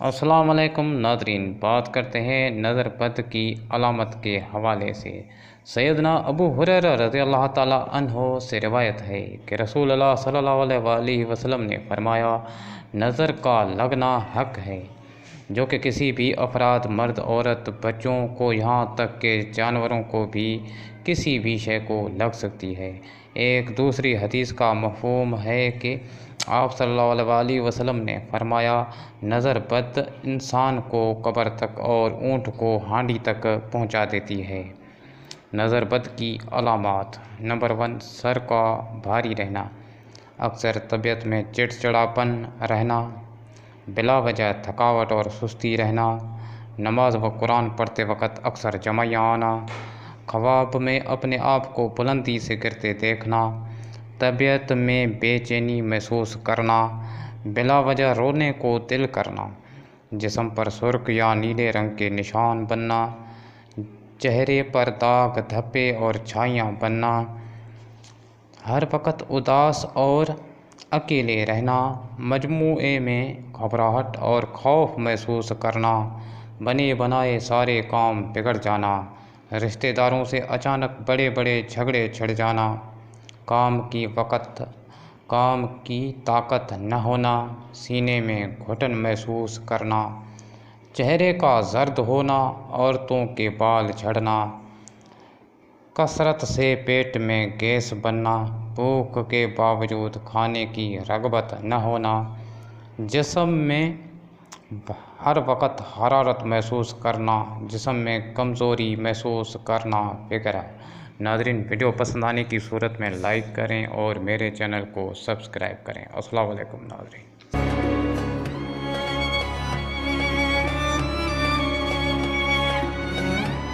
अस्सलाम वालेकुम नादरीन, बात करते हैं नज़र बद की अलामत के हवाले से। सैयदना अबू हुरैरा रज़ियल्लाहु ताला अन्हो से रिवायत है कि रसूलुल्लाह सल्लल्लाहु अलैहि वसल्लम ने फरमाया, नज़र का लगना हक है जो कि किसी भी अफराद, मर्द, औरत, बच्चों को, यहाँ तक के जानवरों को भी किसी भी शय को लग सकती है। एक दूसरी हदीस का मफ़हूम है कि आप सल्लल्लाहु अलैहि वसल्लम ने फरमाया, नज़र बद इंसान को कब्र तक और ऊँट को हांडी तक पहुंचा देती है। नज़र बद की अलामात। नंबर 1, सर का भारी रहना, अक्सर तबीयत में चिड़चिड़ापन रहना, बिला वजह थकावट और सुस्ती रहना, नमाज व कुरान पढ़ते वक़्त अक्सर जमाइयाँ आना, ख्वाब में अपने आप को बुलंदी से गिरते देखना, तबीयत में बेचैनी महसूस करना, बिला वजह रोने को दिल करना, जिस्म पर सुर्ख या नीले रंग के निशान बनना, चेहरे पर दाग, धब्बे और छाइयाँ बनना, हर वक्त उदास और अकेले रहना, मजमूए में घबराहट और खौफ महसूस करना, बने बनाए सारे काम बिगड़ जाना, रिश्तेदारों से अचानक बड़े बड़े झगड़े छिड़ जाना, काम की ताकत न होना, सीने में घुटन महसूस करना, चेहरे का जर्द होना, औरतों के बाल झड़ना, कसरत से पेट में गैस बनना, भूख के बावजूद खाने की रग़बत न होना, जिस्म में हर वक्त हरारत महसूस करना, जिस्म में कमज़ोरी महसूस करना वगैरह। नाज़रीन, वीडियो पसंद आने की सूरत में लाइक करें और मेरे चैनल को सब्सक्राइब करें। अस्सलाम वालेकुम नाज़रीन।